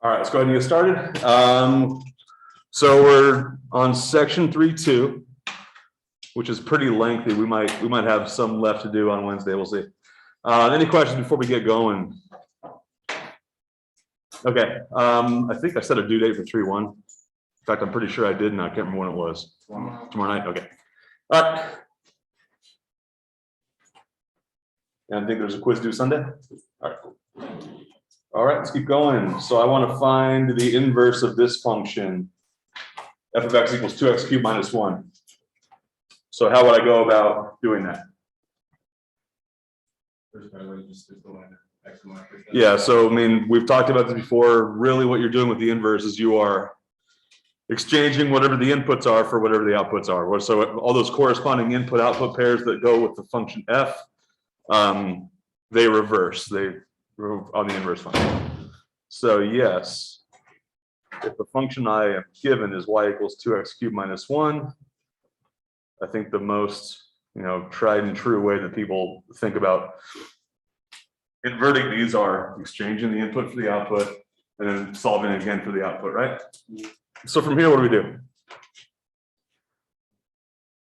All right, let's go ahead and get started. So we're on section 3.2, which is pretty lengthy. We might have some left to do on Wednesday. We'll see. Any questions before we get going? Okay. I think I set a due date for 3.1. In fact, I'm pretty sure I did, and I can't remember when it was. Tomorrow night. Okay. All right. And I think there's a quiz due Sunday. All right, cool. All right, let's keep going. So I want to find the inverse of this function, f of x equals 2x cubed minus 1. So how would I go about doing that? Yeah, so I mean, we've talked about this before. Really what you're doing with the inverse is you are exchanging whatever the inputs are for whatever the outputs are. So all those corresponding input-output pairs that go with the function f, they reverse. They on the inverse function. So yes, if the function I am given is y equals 2x cubed minus 1, I think the most tried and true way that people think about inverting these are exchanging the input for the output and then solving it again for the output, right? So from here, what do we do?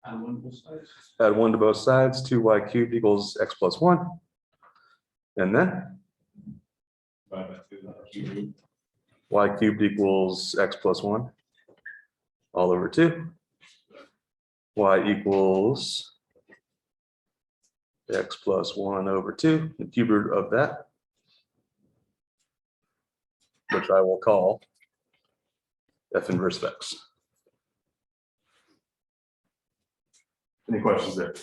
Add 1 to both sides. Add 1 to both sides. 2y cubed equals x plus 1. And then y cubed equals x plus 1 all over 2. Y equals x plus 1 over 2, the cube root of that, which I will call f inverse of x. Any questions there?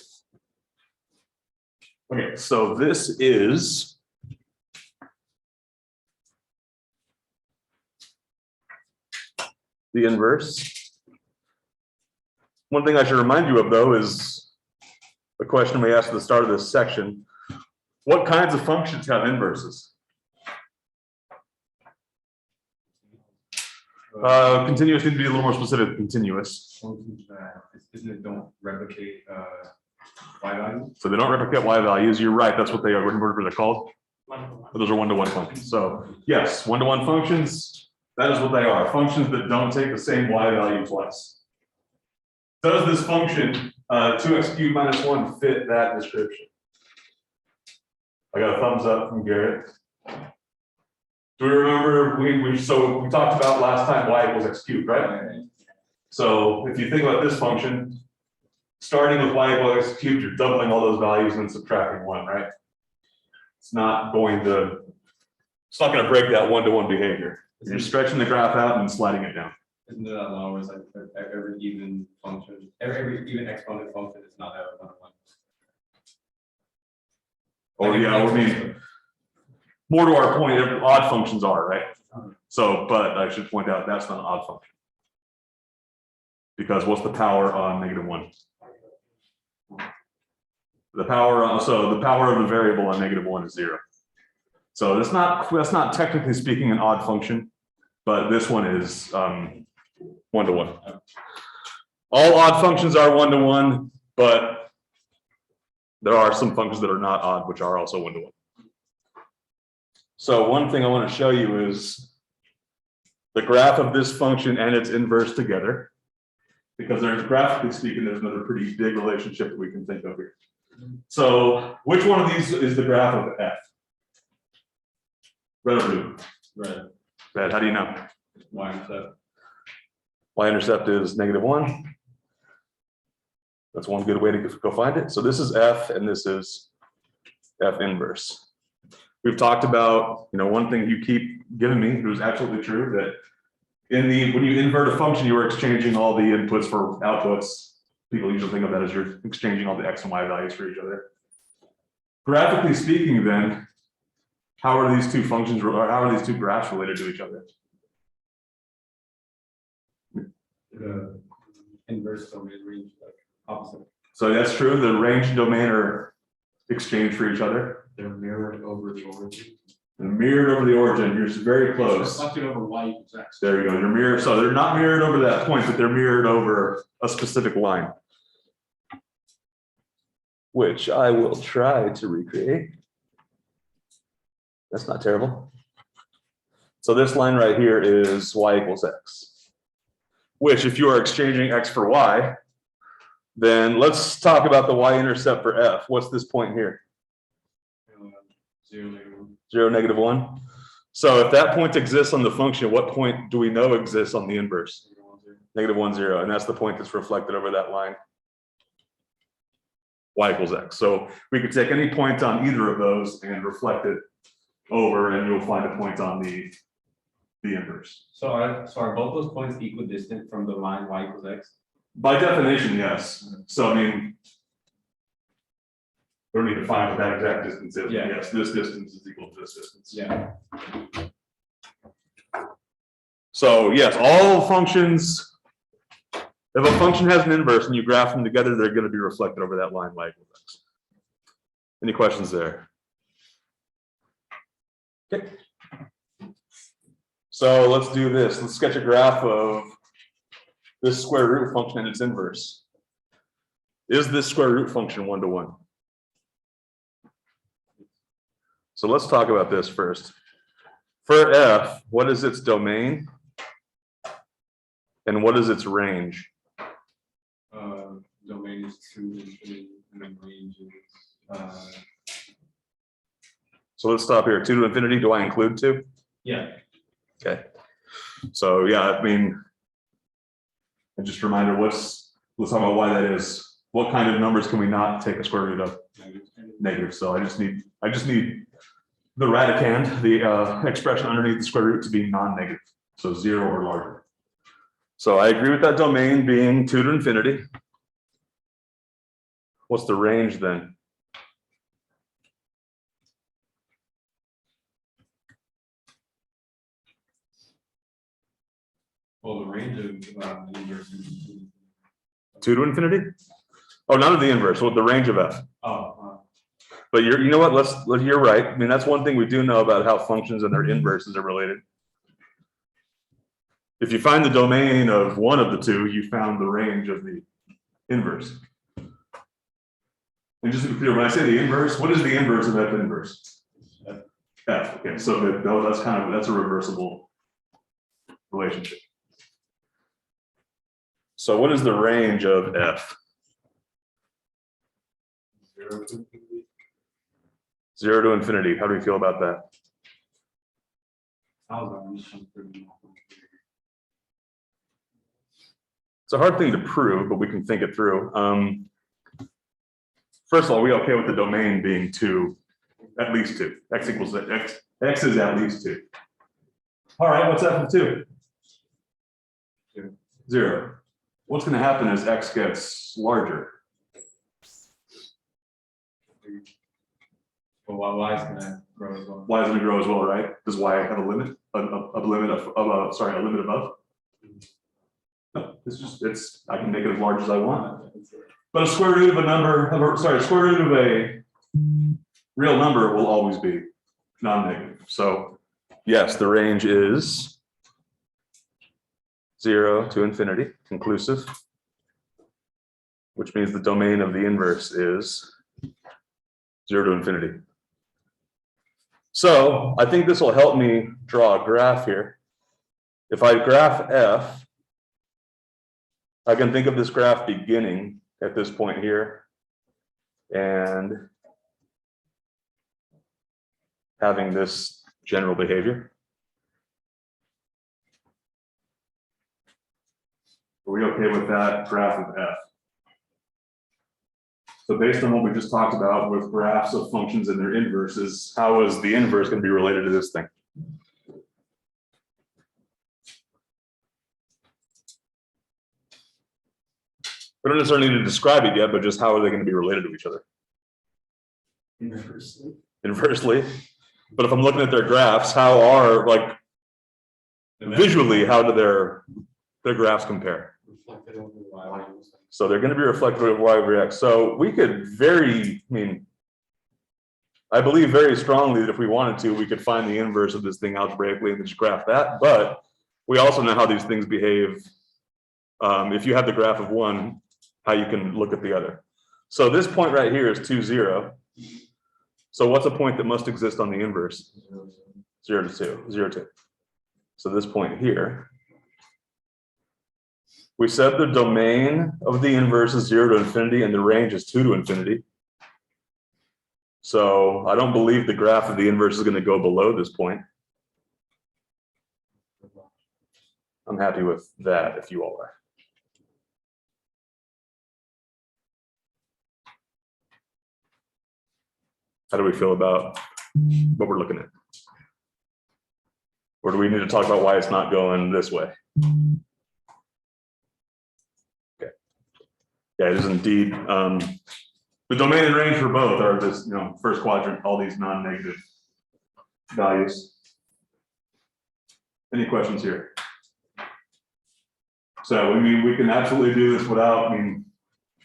Okay, so this is the inverse. One thing I should remind you of, though, is a question we asked at the start of this section. What kinds of functions have inverses? Continuous needs to be a little more specific. Continuous. Functions that don't replicate y values. So they don't replicate y values. You're right. That's what they are. Whatever they're called. But those are one-to-one functions. So yes, one-to-one functions. That is what they are. Functions that don't take the same y value twice. Does this function 2x cubed minus 1 fit that description? I got a thumbs up from Garrett. Do we remember we talked about last time y equals x cubed, right? So if you think about this function, starting with y equals x cubed, you're doubling all those values and then subtracting 1, right? It's not going to break that one-to-one behavior. You're stretching the graph out and sliding it down. Isn't there that law where it's like every even function, every even exponent function is not a 1-to-1? Oh yeah, I mean, more to our point, odd functions are, right? So, but I should point out that's not an odd function. Because what's the power on -1? The power, so the power of the variable on -1 is 0. So that's not technically speaking an odd function, but this one is 1-to-1. All odd functions are 1-to-1, but there are some functions that are not odd, which are also 1-to-1. So one thing I want to show you is the graph of this function and its inverse together, because there's, graphically speaking, there's another pretty big relationship that we can think of here. So which one of these is the graph of f? Red or blue? Red. Red. How do you know? Y-intercept. Y-intercept is -1. That's one good way to go find it. So this is f, and this is f inverse. We've talked about, one thing you keep giving me, it was absolutely true, that when you invert a function, you are exchanging all the inputs for outputs. People usually think of that as you're exchanging all the x and y values for each other. Graphically speaking, then, how are these two functions, or how are these two graphs related to each other? The inverse domain range, like opposite. So that's true. The range and domain are exchanged for each other. They're mirrored over the origin. They're mirrored over the origin. You're very close. Reflected over y equals x. There you go. They're mirrored. So they're not mirrored over that point, but they're mirrored over a specific line, which I will try to recreate. That's not terrible. So this line right here is y equals x, which if you are exchanging x for y, then let's talk about the y-intercept for f. What's this point here? 0, -1. 0, -1. So if that point exists on the function, what point do we know exists on the inverse? -1, 0. And that's the point that's reflected over that line. Y equals x. So we could take any point on either of those and reflect it over, and you'll find a point on the inverse. So are both those points equidistant from the line y equals x? By definition, yes. So I mean, we don't need to find what that exact distance is. Yeah. Yes, this distance is equal to this distance. Yeah. So yes, all functions, if a function has an inverse and you graph them together, they're going to be reflected over that line y equals x. Any questions there? Okay. So let's do this. Let's sketch a graph of this square root function and its inverse. Is this square root function 1-to-1? So let's talk about this first. For f, what is its domain? And what is its range? Domain is 2 infinity, and then range is So let's stop here. 2 to infinity, do I include 2? yeah. Okay. So yeah, I mean, and just a reminder, let's talk about why that is. What kind of numbers can we not take a square root of? Negative. So I just need the radicand, the expression underneath the square root, to be non-negative. So 0 or larger. So I agree with that domain being 2 to infinity. What's the range then? Well, the range of inverse is 2 to infinity? Oh, none of the inverse. Well, the range of f. But you know what? You're right. I mean, that's one thing we do know about how functions and their inverses are related. If you find the domain of one of the two, you found the range of the inverse. And just to be clear, when I say the inverse, what is the inverse of f inverse? F. Okay, so that's a reversible relationship. So what is the range of f? 0 to infinity. How do we feel about that? It's a hard thing to prove, but we can think it through. First of all, are we okay with the domain being 2, at least 2? X equals x. X is at least 2. All right, what's f of 2? 0. What's going to happen as x gets larger? Well, y is going to grow as well. Y is going to grow as well, right? Does y have a limit? A limit above? No, I can make it as large as I want. But a square root of a number, square root of a real number will always be non-negative. So yes, the range is 0 to infinity, conclusive, which means the domain of the inverse is 0 to infinity. So I think this will help me draw a graph here. If I graph f, I can think of this graph beginning at this point here and having this general behavior. Are we okay with that graph of f? So based on what we just talked about with graphs of functions and their inverses, how is the inverse going to be related to this thing? We don't necessarily need to describe it yet, but just how are they going to be related to each other? Inversely. Inversely. But if I'm looking at their graphs, how are, like, visually, how do their graphs compare? Reflected over y. So they're going to be reflected over y over x. So we could I believe very strongly that if we wanted to, we could find the inverse of this thing algebraically and just graph that. But we also know how these things behave. If you have the graph of one, how you can look at the other. So this point right here is 2, 0. So what's a point that must exist on the inverse? 0 to 2, 0, 2. So this point here, we said the domain of the inverse is 0 to infinity and the range is 2 to infinity. So I don't believe the graph of the inverse is going to go below this point. I'm happy with that if you all are. How do we feel about what we're looking at? Or do we need to talk about why it's not going this way? Okay. Yeah, it is indeed. The domain and range for both are this, first quadrant, all these non-negative values. Any questions here? So, we can absolutely do this without, I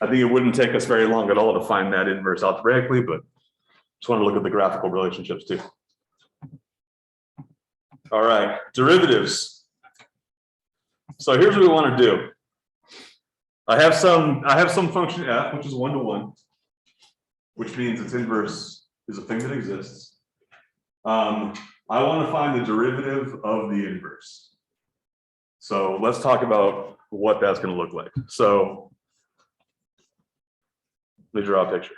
think it wouldn't take us very long at all to find that inverse algebraically, but just want to look at the graphical relationships too. All right, derivatives. So here's what we want to do. I have some function f, which is 1 to 1, which means its inverse is a thing that exists. I want to find the derivative of the inverse. So let's talk about what that's going to look like. So let me draw a picture.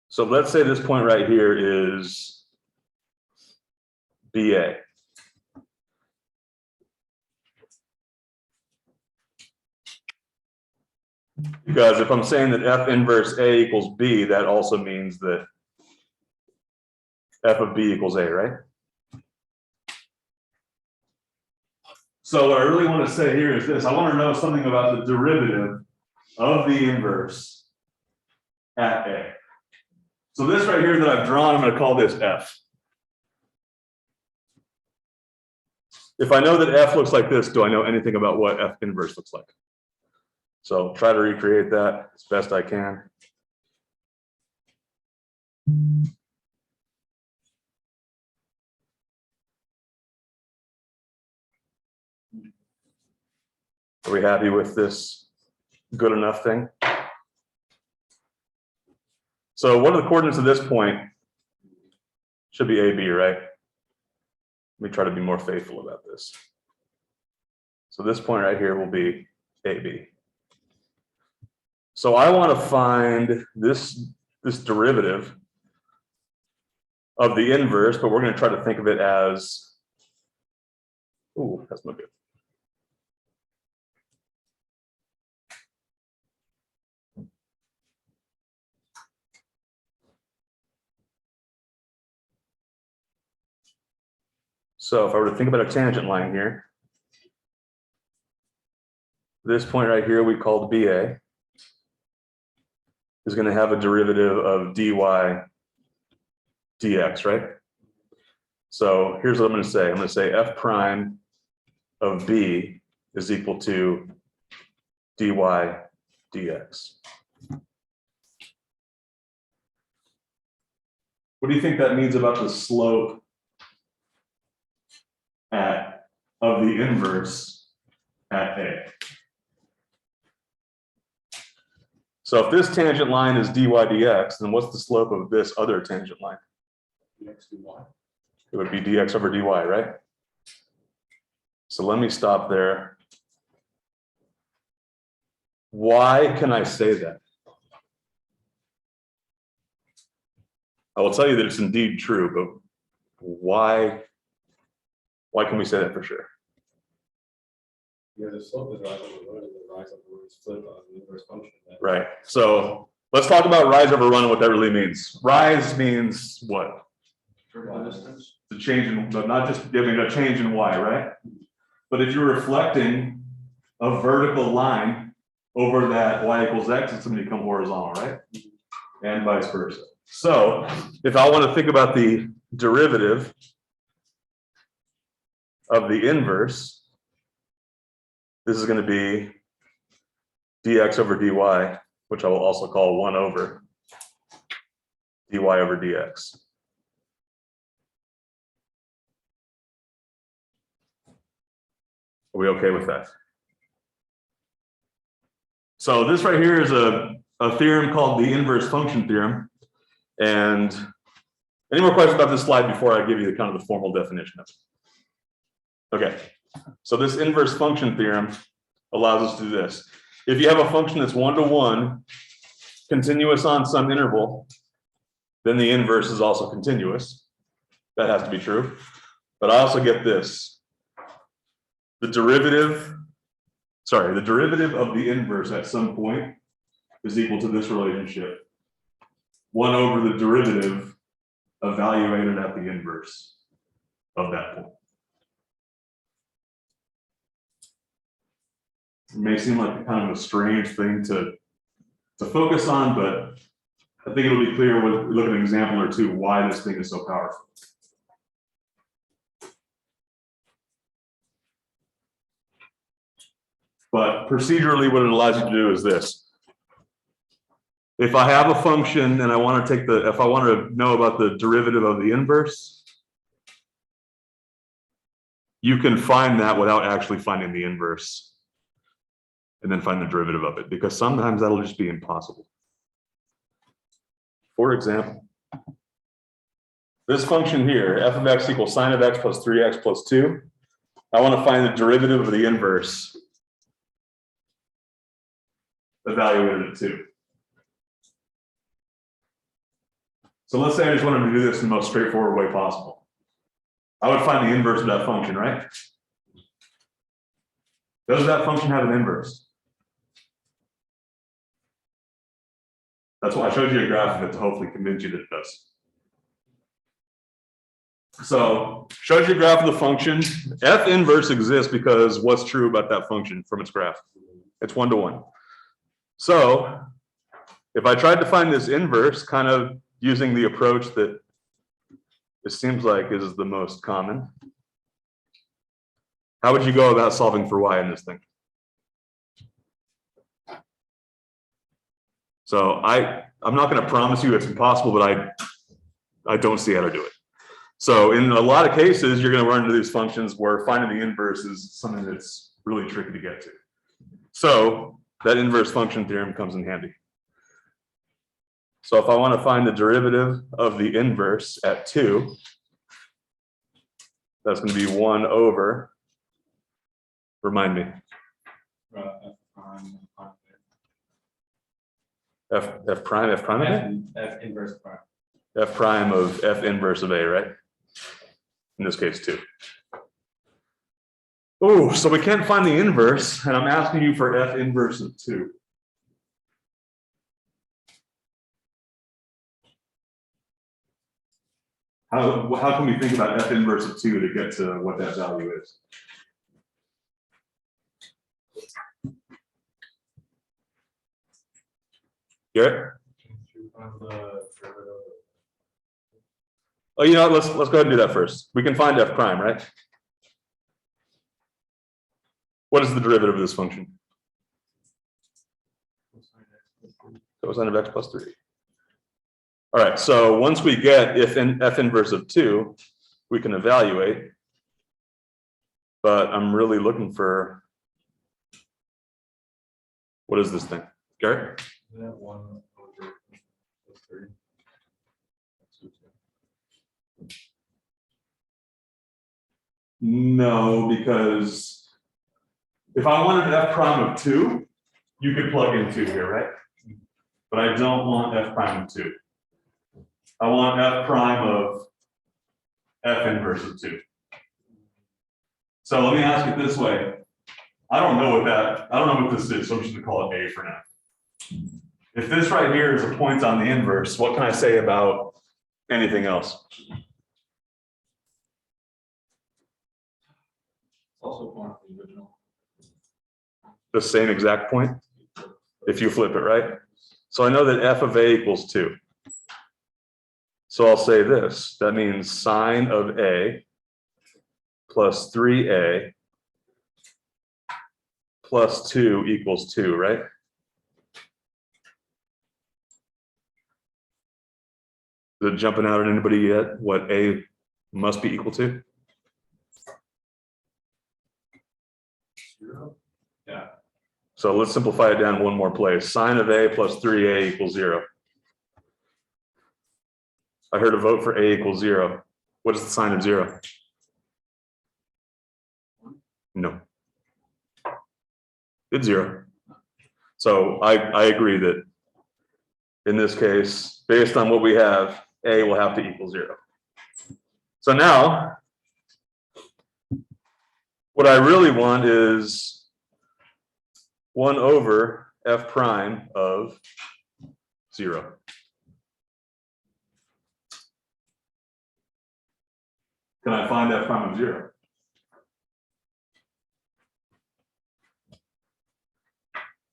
So let's say this point right here is BA. Because if I'm saying that F inverse A equals B, that also means that F of B equals A, right? So what I really want to say here is this. I want to know something about the derivative of the inverse at A. So this right here that I've drawn, I'm going to call this F. If I know that F looks like this, do I know anything about what F inverse looks like? So try to recreate that as best I can. Are we happy with this good enough thing? So what are the coordinates of this point? Should be AB, right? Let me try to be more faithful about this. So this point right here will be AB. So I want to find this derivative of the inverse, but we're going to try to think of it as, ooh, that's not good. So if I were to think about a tangent line here, this point right here we called BA is going to have a derivative of dy dx, right? So here's what I'm going to say. I'm going to say f prime of B is equal to dy dx. What do you think that means about the slope of the inverse at A? So if this tangent line is dy dx, then what's the slope of this other tangent line? Dx dy. It would be dx over dy, right? So let me stop there. Why can I say that? I will tell you that it's indeed true, but why can we say that for sure? Yeah, the slope is rise over rho, and the rise over rho is flip on the inverse function. Right. So let's talk about rise over run and what that really means. Rise means what? Distance. The change in, but not just giving a change in y, right? But if you're reflecting a vertical line over that y equals x, it's going to become horizontal, right? And vice versa. So if I want to think about the derivative of the inverse, this is going to be dx over dy, which I will also call 1 over dy over dx. Are we okay with that? So this right here is a theorem called the inverse function theorem. And any more questions about this slide before I give you the kind of the formal definition of it? Okay, so this inverse function theorem allows us to do this. If you have a function that's one-to-one, continuous on some interval, then the inverse is also continuous. That has to be true. But I also get this. The derivative of the inverse at some point is equal to this relationship. 1 over the derivative evaluated at the inverse of that point. It may seem like kind of a strange thing to focus on, but I think it'll be clear when we look at an example or two why this thing is so powerful. But procedurally, what it allows you to do is this. If I have a function and I want to if I want to know about the derivative of the inverse, you can find that without actually finding the inverse and then find the derivative of it, because sometimes that'll just be impossible. For example, this function here, f of x equals sine of x plus 3x plus 2. I want to find the derivative of the inverse evaluated at 2. So let's say I just wanted to do this in the most straightforward way possible. I would find the inverse of that function, right? Does that function have an inverse? That's why I showed you a graph of it to hopefully convince you that it does. So, showed you a graph of the function. F inverse exists because what's true about that function from its graph? It's 1-to-1. So, if I tried to find this inverse, kind of using the approach that it seems like is the most common, how would you go about solving for y in this thing? So I'm not going to promise you it's impossible, but I don't see how to do it. So in a lot of cases, you're going to run into these functions where finding the inverse is something that's really tricky to get to. So that inverse function theorem comes in handy. So if I want to find the derivative of the inverse at 2, that's going to be 1 over, remind me. F prime again? F inverse prime. F prime of F inverse of A, right? In this case, 2. Oh, so we can't find the inverse, and I'm asking you for F inverse of 2. How can we think about F inverse of 2 to get to what that value is? Garrett? Oh, you know, let's go ahead and do that first. We can find F prime, right? What is the derivative of this function? Cosine of x plus 3. All right, so once we get F inverse of 2, we can evaluate. But I'm really looking for, what is this thing? Garrett? That 1 over plus 3. No, because if I wanted F prime of 2, you could plug in 2 here, right? But I don't want F prime of 2. I want F prime of F inverse of 2. So let me ask it this way. I don't know what this is, so I'm just gonna call it A for now. If this right here is a point on the inverse, what can I say about anything else? Also point on the original. The same exact point, if you flip it, right? So I know that F of A equals 2. So I'll say this, that means sine of A plus 3A plus 2 equals 2, right? Is it jumping out at anybody yet what A must be equal to? 0. Yeah. So let's simplify it down one more place. Sine of A plus 3A equals 0. I heard a vote for A equals 0. What is the sign of 0? No. It's 0. So I agree that in this case, based on what we have, A will have to equal 0. So now, what I really want is 1 over f prime of 0. Can I find f prime of 0?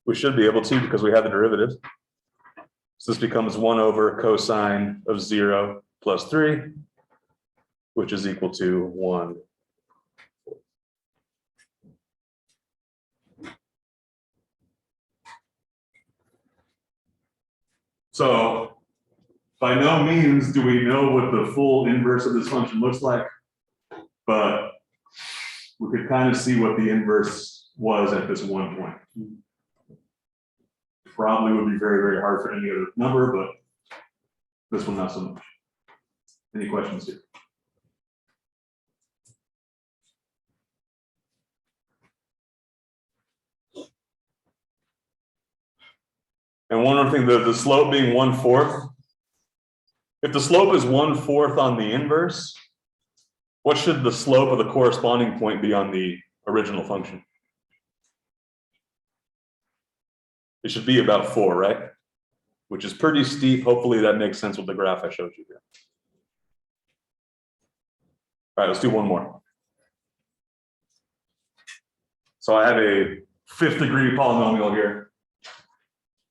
We should be able to because we have the derivative. So this becomes 1 over cosine of 0 plus 3, which is equal to 1. So by no means do we know what the full inverse of this function looks like, but we could kind of see what the inverse was at this one point. Probably would be very, very hard for any other number, but this one not so much. Any questions here? And one other thing, the slope being 1/4. If the slope is 1/4 on the inverse, what should the slope of the corresponding point be on the original function? It should be about 4, right? Which is pretty steep. Hopefully that makes sense with the graph I showed you here. All right, let's do one more. So I have a 5th degree polynomial here,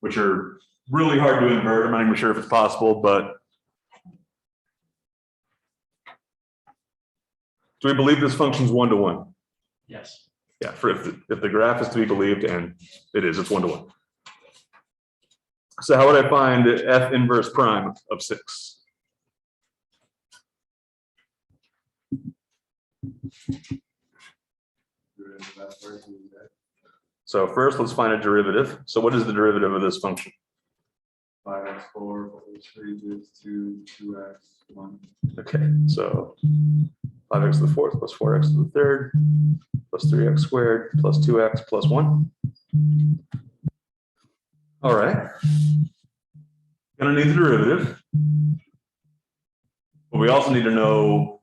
which are really hard to invert. I'm not even sure if it's possible, but do we believe this function's 1-to-1? Yes. Yeah, for if the graph is to be believed, and it is, it's 1-to-1. So how would I find f inverse prime of 6? So first, let's find a derivative. So what is the derivative of this function? 5x4 plus 3 gives 2x1. Okay, so 5x to the 4th plus 4x to the 3rd plus 3x squared plus 2x plus 1. All right. Gonna need the derivative. But we also need to know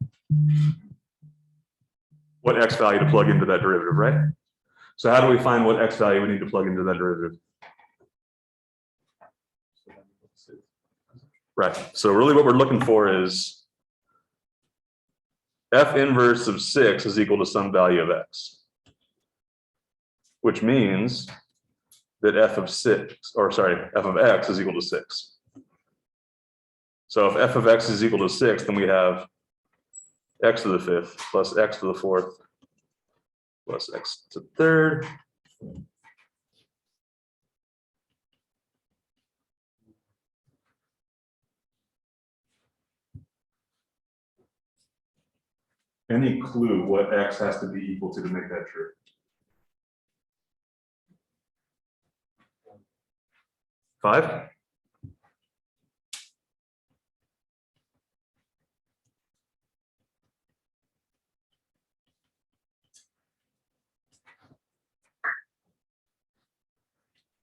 what x value to plug into that derivative, right? So how do we find what x value we need to plug into that derivative? Right, so really what we're looking for is f inverse of 6 is equal to some value of x, which means that f of x is equal to 6. So if f of x is equal to 6, then we have x to the 5th plus x to the 4th plus x to the 3rd. Any clue what x has to be equal to make that true? Five?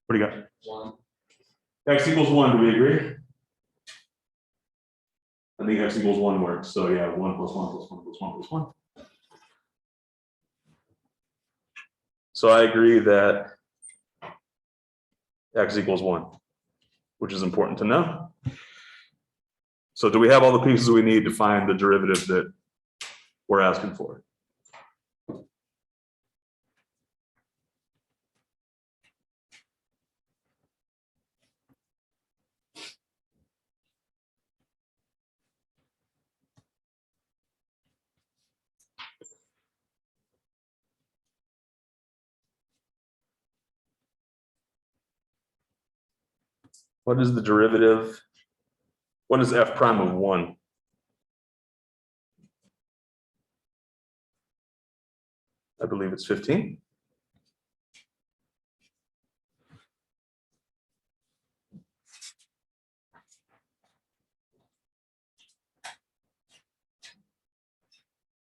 What do you got? 1. X equals 1, do we agree? I think x equals 1 works, so yeah, 1 plus 1 plus 1 plus 1 plus 1. So I agree that x equals 1, which is important to know. So do we have all the pieces we need to find the derivative that we're asking for? What is the derivative? What is f prime of 1? I believe it's 15.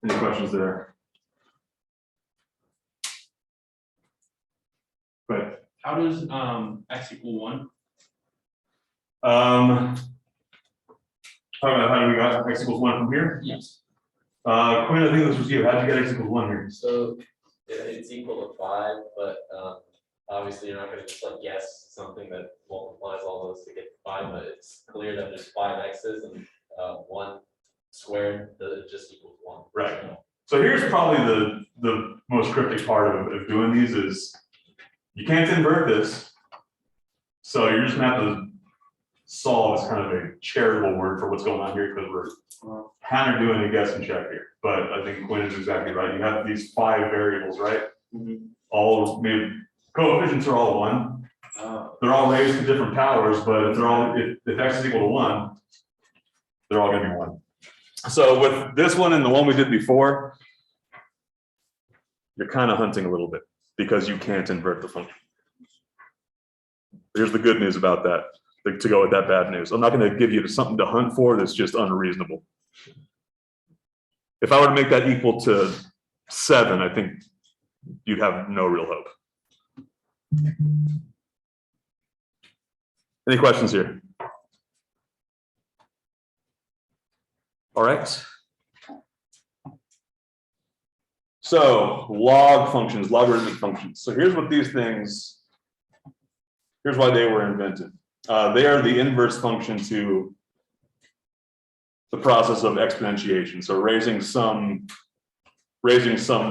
Any questions there? But How does x equal 1? Talking about how do we got x equals 1 from here? Yes. Quinn, I think this was you. How did you get x equals 1 here? So it's equal to 5, but obviously you're not going to just like guess something that multiplies all those to get 5, but it's clear that there's 5 x's and 1 squared that just equals 1. Right. So here's probably the most cryptic part of doing these is you can't invert this. So you're just gonna have to solve is kind of a charitable word for what's going on here because we're kind of doing a guessing check here. But I think Quinn is exactly right. You have these 5 variables, right? All maybe coefficients are all 1. They're all raised to different powers, but if they're all if x is equal to 1, they're all gonna be 1. So with this one and the one we did before, you're kind of hunting a little bit because you can't invert the function. Here's the good news about that, to go with that bad news. I'm not going to give you something to hunt for that's just unreasonable. If I were to make that equal to 7, I think you'd have no real hope. Any questions here? All right. So log functions, logarithmic functions. So here's what these things, here's why they were invented. They are the inverse function to the process of exponentiation. So raising some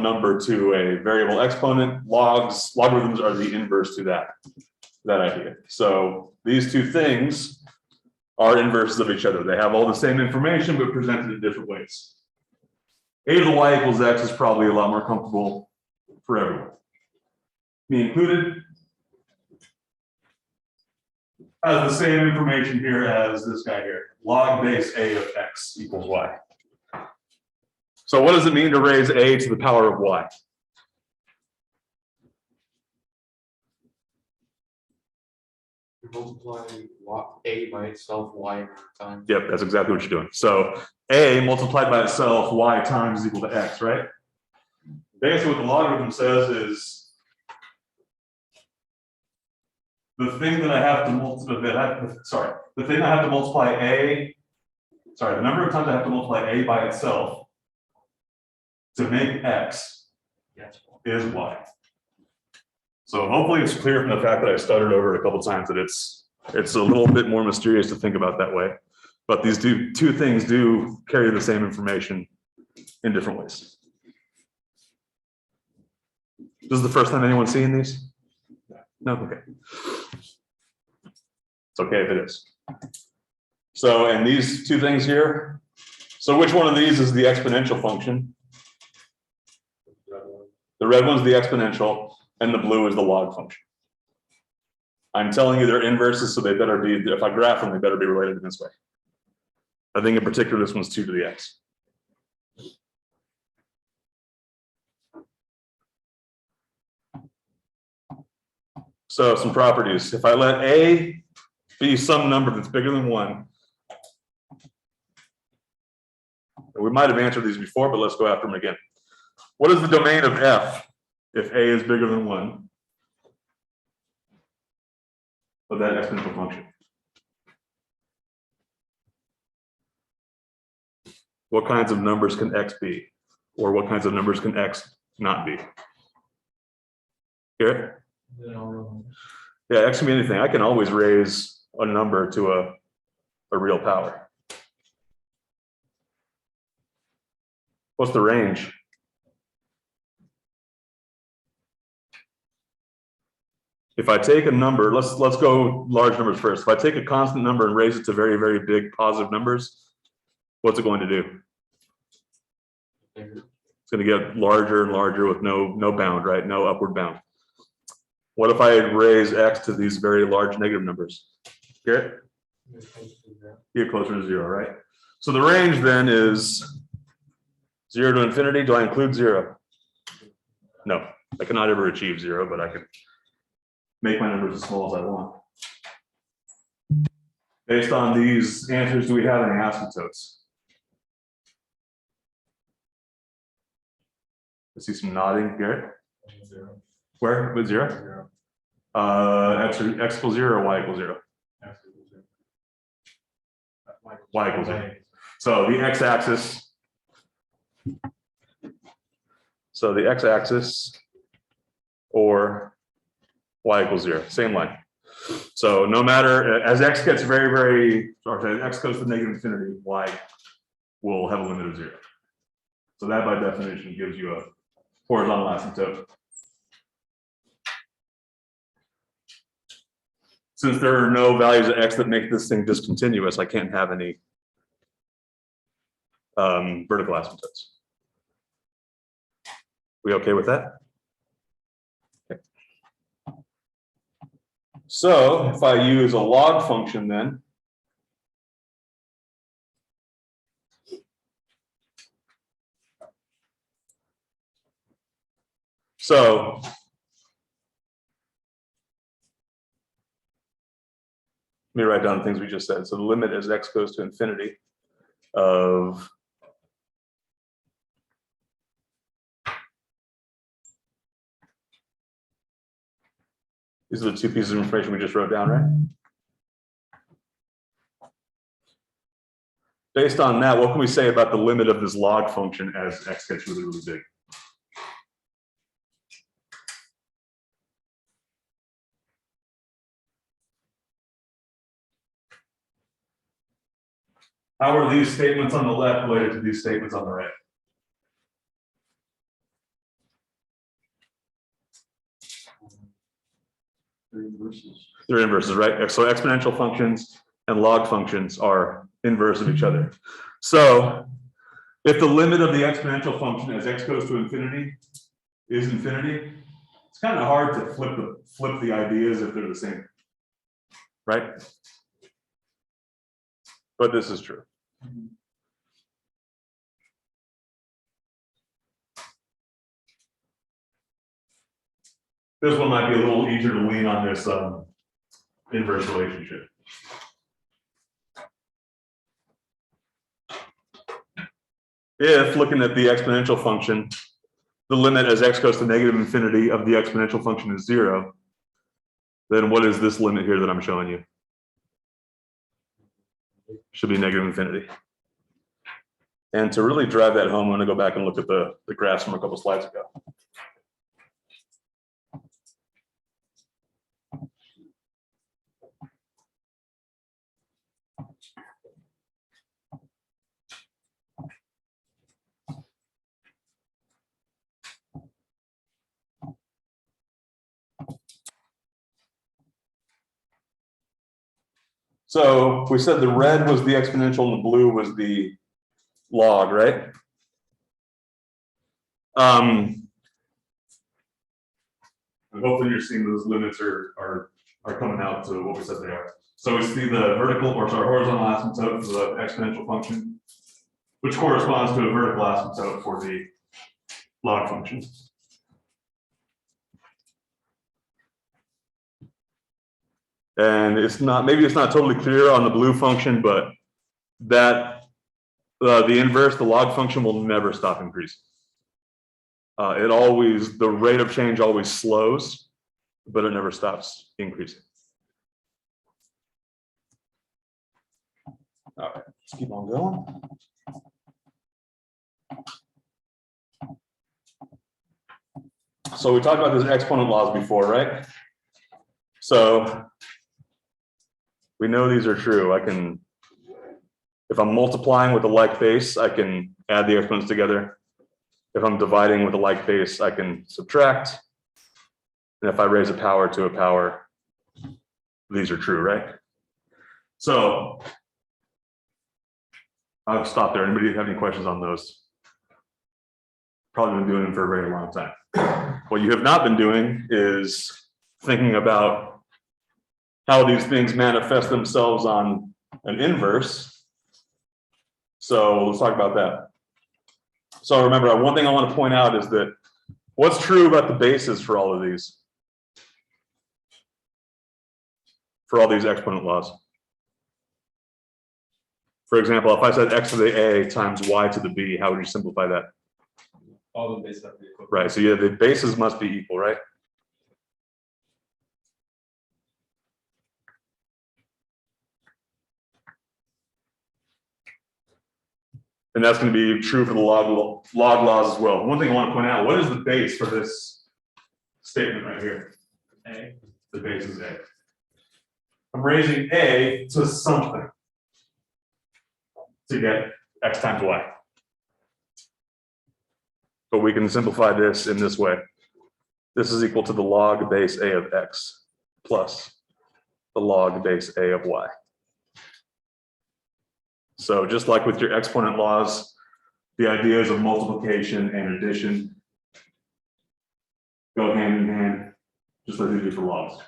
number to a variable exponent. Logarithms are the inverse to that idea. So these two things are inverses of each other. They have all the same information, but presented in different ways. A to the y equals x is probably a lot more comfortable for everyone. Me included. Has the same information here as this guy here. Log base a of x equals y. So what does it mean to raise a to the power of y? You multiply a by itself y times. Yep, that's exactly what you're doing. So a multiplied by itself, y times is equal to x, right? Basically what the logarithm says is the thing that I have to multiply, the thing I have to multiply the number of times I have to multiply a by itself to make x is y. So hopefully it's clear from the fact that I stuttered over it a couple times that it's a little bit more mysterious to think about that way. But these two things do carry the same information in different ways. This is the first time anyone's seeing these? No? Okay. It's okay if it is. So, and these two things here. So which one of these is the exponential function? The red one's the exponential, and the blue is the log function. I'm telling you they're inverses, so they better be, if I graph them, they better be related in this way. I think in particular, this one's 2 to the x. So some properties. If I let a be some number that's bigger than 1, we might have answered these before, but let's go after them again. What is the domain of f if a is bigger than 1 of that exponential function? What kinds of numbers can x be? Or what kinds of numbers can x not be? Here? Yeah, x can be anything. I can always raise a number to a real power. What's the range? If I take a number, let's go large numbers first. If I take a constant number and raise it to very, very big positive numbers, what's it going to do? It's going to get larger and larger with no bound, right? No upward bound. What if I raise x to these very large negative numbers? Garrett? Get closer to 0, right? So the range then is 0 to infinity. Do I include 0? No, I cannot ever achieve 0, but I can make my numbers as small as I want. Based on these answers, do we have any asymptotes? I see some nodding here. Where, with zero? X equals 0 or y equals 0? Y equals 0. So the x-axis. So the x-axis or y equals 0, same line. So no matter, as x gets as x goes to negative infinity, y will have a limit of 0. So that by definition gives you a horizontal asymptote. Since there are no values at x that make this thing discontinuous, I can't have any vertical asymptotes. We okay with that? Okay. So if I use a log function then, so let me write down the things we just said. So the limit as x goes to infinity of these are the two pieces of information we just wrote down, right? Based on that, what can we say about the limit of this log function as x gets really, really big? How are these statements on the left related to these statements on the right? They're inverses, right? So exponential functions and log functions are inverse of each other. So if the limit of the exponential function as x goes to infinity is infinity, it's kind of hard to flip the ideas if they're the same, right? But this is true. This one might be a little easier to lean on this inverse relationship. If looking at the exponential function, the limit as x goes to negative infinity of the exponential function is 0, then what is this limit here that I'm showing you? Should be negative infinity. And to really drive that home, I'm going to go back and look at the graphs from a couple slides ago. So we said the red was the exponential and the blue was the log, right? Hopefully you're seeing those limits are coming out to what we said they are. So we see the vertical or sorry, horizontal asymptote for the exponential function, which corresponds to a vertical asymptote for the log function. And it's not, maybe it's not totally clear on the blue function, but that the inverse, the log function will never stop increasing. The rate of change always slows, but it never stops increasing. All right, let's keep on going. So we talked about these exponent laws before, right? So we know these are true. If I'm multiplying with a like base, I can add the exponents together. If I'm dividing with a like base, I can subtract. And if I raise a power to a power, these are true, right? So I'll stop there. Anybody have any questions on those? Probably been doing them for a very long time. What you have not been doing is thinking about how these things manifest themselves on an inverse. So let's talk about that. So remember, one thing I want to point out is that what's true about the bases for all of these? For all these exponent laws. For example, if I said x to the a times y to the b, how would you simplify that? All the bases have to be equal. Right, so yeah, the bases must be equal, right? And that's going to be true for the log laws as well. One thing I want to point out, what is the base for this statement right here? A. The base is A. I'm raising A to something to get X times Y. But we can simplify this in this way. This is equal to the log base A of X plus the log base A of Y. So just like with your exponent laws, the ideas of multiplication and addition go hand in hand, just like they do for logs.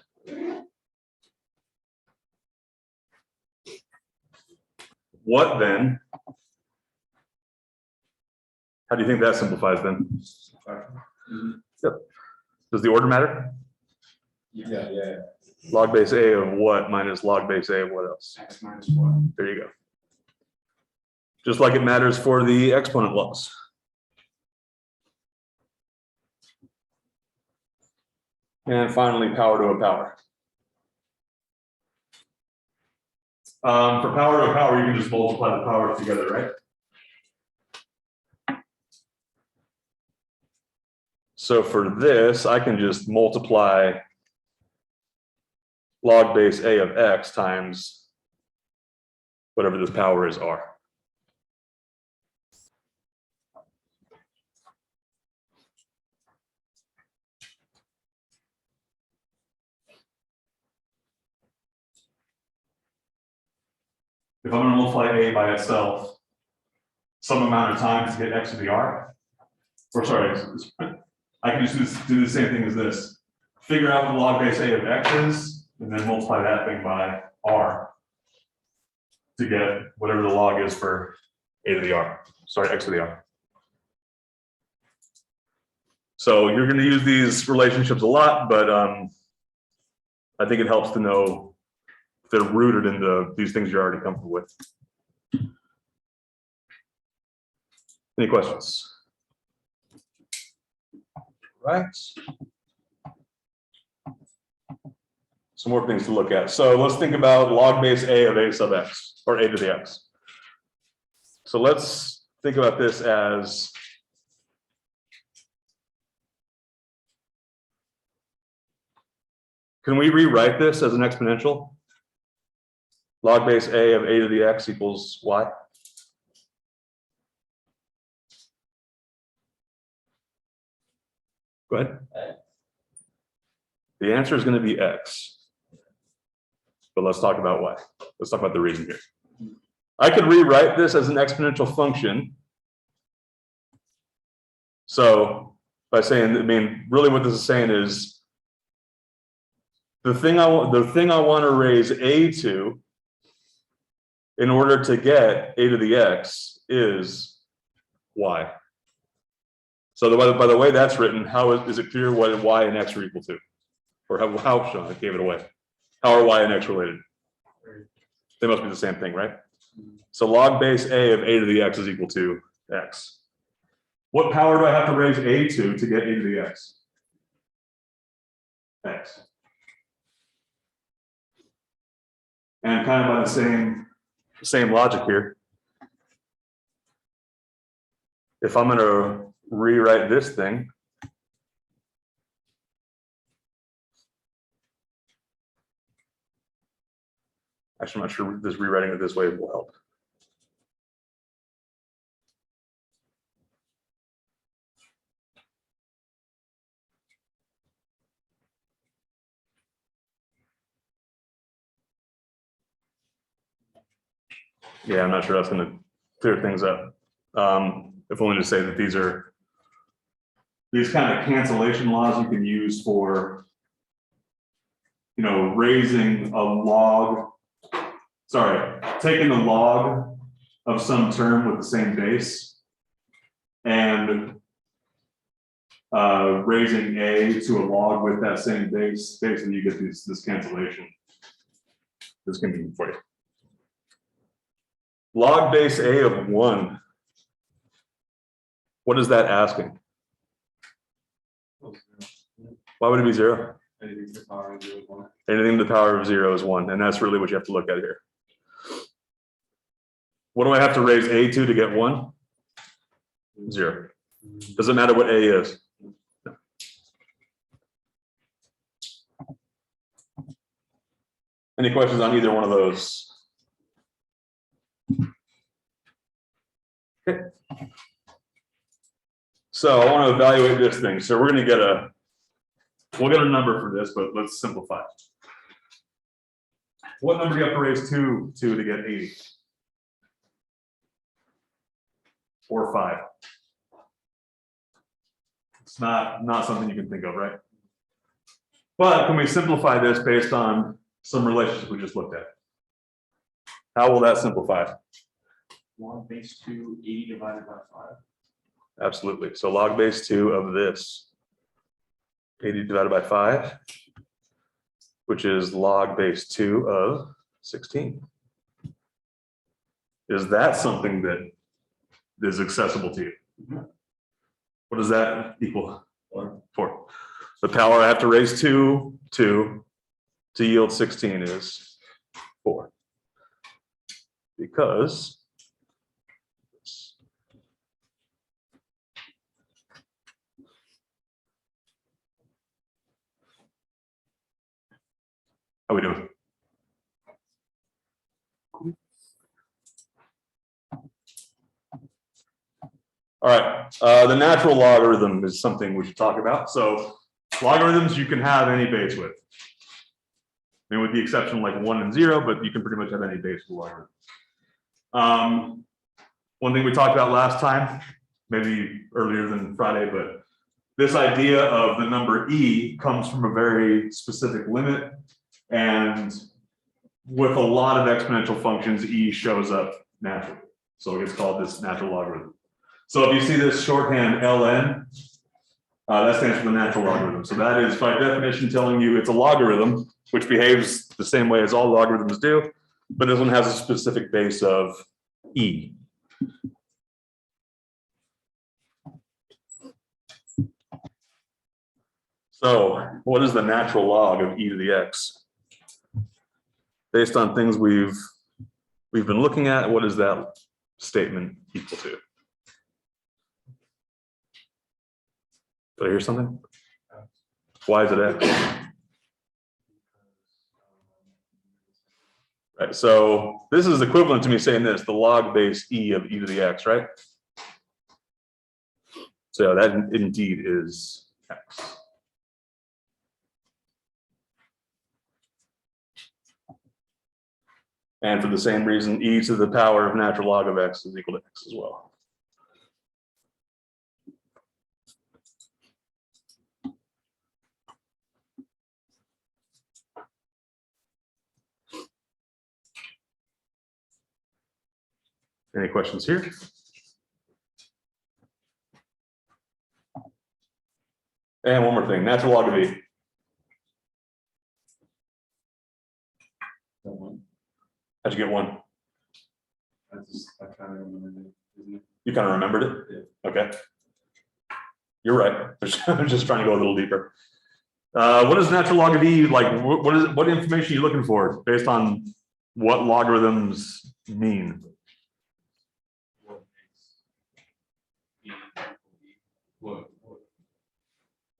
What then? How do you think that simplifies then? Yep. Does the order matter? Yeah. Log base A of what minus log base A of what else? X minus one. There you go. Just like it matters for the exponent laws. And finally, power to a power. For power to a power, you can just multiply the powers together, right? So for this, I can just multiply log base A of X times whatever this power is, R. If I'm going to multiply A by itself some amount of times to get X to the R, or sorry, I can just do the same thing as this. Figure out what log base A of X is, and then multiply that thing by R to get whatever the log is for A to the R, sorry, X to the R. So you're going to use these relationships a lot, but I think it helps to know they're rooted in these things you're already comfortable with. Any questions? Right. Some more things to look at. So let's think about log base A of A sub X, or A to the X. So let's think about this as can we rewrite this as an exponential? Log base A of A to the X equals Y. Go ahead. The answer is going to be X. But let's talk about Y. Let's talk about the reason here. I could rewrite this as an exponential function. So by saying, I mean, really what this is saying is the thing I want to raise A to in order to get A to the X is Y. So by the way that's written, how is it clear what Y and X are equal to? Or how Sean, I gave it away. How are Y and X related? They must be the same thing, right? So log base A of A to the X is equal to X. What power do I have to raise A to get A to the X? X. And kind of by the same logic here. If I'm going to rewrite this thing, actually, I'm not sure this rewriting it this way will help. Yeah, I'm not sure that's going to clear things up. If only to say that these kind of cancellation laws you can use for, raising a log. Sorry, taking the log of some term with the same base and raising A to a log with that same base, basically you get this cancellation. This can be for you. Log base A of 1. What is that asking? Why would it be 0? Anything to the power of 0 is 1. Anything to the power of 0 is 1, and that's really what you have to look at here. What do I have to raise a to get 1? 0. Doesn't matter what a is. Any questions on either one of those? Okay. So I want to evaluate this thing. So we're going to get we'll get a number for this, but let's simplify. What number do you have to raise 2 to get 80? 4 or 5. It's not something you can think of, right? But can we simplify this based on some relationships we just looked at? How will that simplify? Log base 2, 80 divided by 5. Absolutely. So log base 2 of this, 80 divided by 5, which is log base 2 of 16. Is that something that is accessible to you? What does that equal? 4. The power I have to raise 2 to yield 16 is 4. Because how we doing? All right, the natural logarithm is something we should talk about. So logarithms you can have any base with. I mean, with the exception of like 1 and 0, but you can pretty much have any base with logarithm. One thing we talked about last time, maybe earlier than Friday, but this idea of the number e comes from a very specific limit, and with a lot of exponential functions, e shows up naturally. So it gets called this natural logarithm. So if you see this shorthand ln, that stands for the natural logarithm. So that is by definition telling you it's a logarithm, which behaves the same way as all logarithms do, but this one has a specific base of e. So what is the natural log of e to the x? Based on things we've been looking at, what is that statement equal to? Did I hear something? Why is it x? Right, so this is equivalent to me saying this, the log base e of e to the x, right? So that indeed is x. And for the same reason, e to the power of natural log of x is equal to x as well. Any questions here? And one more thing, natural log of e. How'd you get 1? I kind of remember it, isn't it? You kind of remembered it? Yeah. Okay. You're right. I'm just trying to go a little deeper. What is natural log of e like? What information are you looking for based on what logarithms mean? What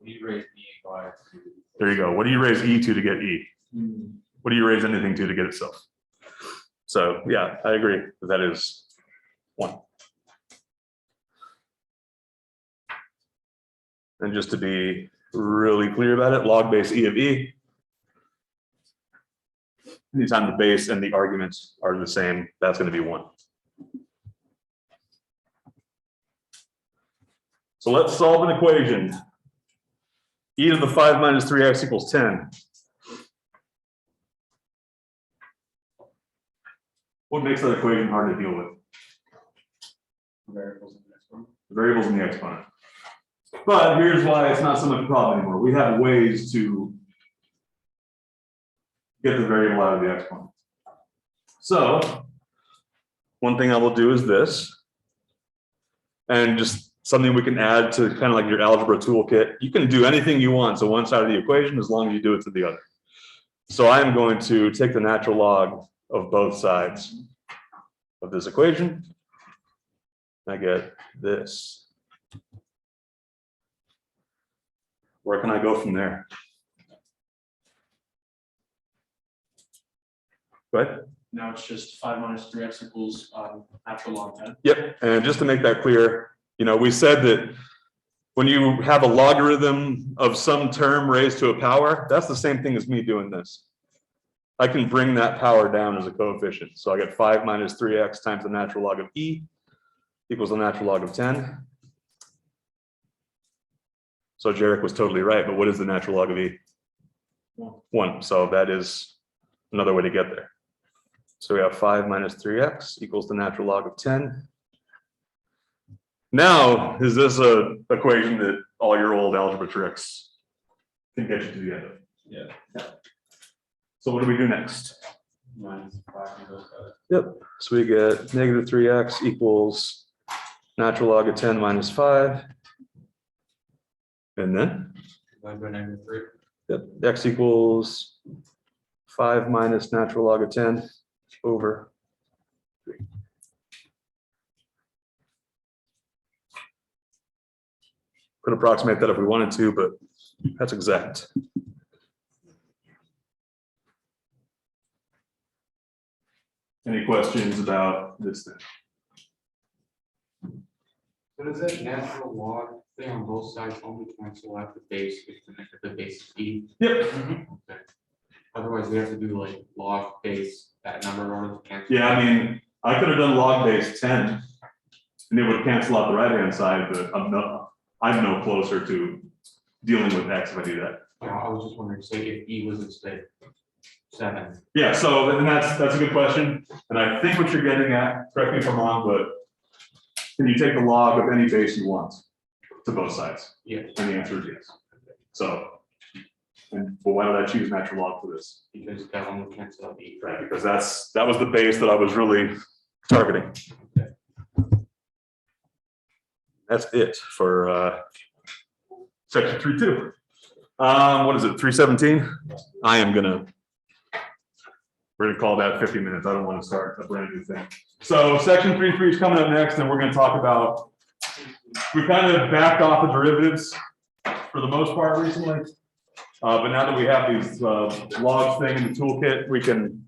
you raise e by? There you go. What do you raise e to get e? What do you raise anything to get itself? So yeah, I agree that is 1. And just to be really clear about it, log base e of e, anytime the base and the arguments are the same, that's going to be 1. So let's solve an equation. E to the 5 minus 3x equals 10. What makes that equation hard to deal with? Variables in the exponent. The variables in the exponent. But here's why it's not so much a problem anymore. We have ways to get the variable out of the exponent. So one thing I will do is this, and just something we can add to kind of like your algebra toolkit. You can do anything you want. So one side of the equation, as long as you do it to the other. So I'm going to take the natural log of both sides of this equation. I get this. Where can I go from there? Go ahead. Now it's just 5 minus 3x equals natural log 10. Yep, and just to make that clear, you know, we said that when you have a logarithm of some term raised to a power, that's the same thing as me doing this. I can bring that power down as a coefficient. So I get 5 minus 3x times the natural log of e equals the natural log of 10. So Jarek was totally right, but what is the natural log of e? 1. So that is another way to get there. So we have 5 minus 3x equals the natural log of 10. Now, is this a equation that all your old algebra tricks can get you to the end of? Yeah. So what do we do next? Minus 5 on both sides. Yep, so we get negative 3x equals natural log of 10 minus 5. And then, Divided by negative 3. yep, x equals 5 minus natural log of 10 over 3. Could approximate that if we wanted to, but that's exact. Any questions about this thing? So does that natural log thing on both sides only cancel out the base if the base is e? Yep. Okay. Otherwise, we have to do like log base that number in order to cancel. Yeah, I mean, I could have done log base 10 and it would cancel out the right-hand side, but I'm no closer to dealing with x if I do that. Yeah, I was just wondering, say if e was instead 7. Yeah, so and that's a good question. And I think what you're getting at, correct me if I'm wrong, but can you take the log of any base you want to both sides? Yeah, And the answer is yes. So, but why did I choose natural log for this? because that one would cancel out the e. Right, because that was the base that I was really targeting. That's it for section 3.2. What is it, 317? We're gonna call that 50 minutes. I don't want to start a brand new thing. So section 3.3 is coming up next, and we're gonna talk about, we kind of backed off the derivatives for the most part recently. But now that we have these logs thing in the toolkit, we can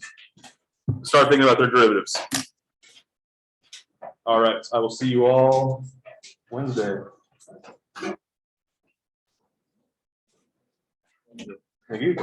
start thinking about their derivatives. All right, I will see you all Wednesday. Thank you.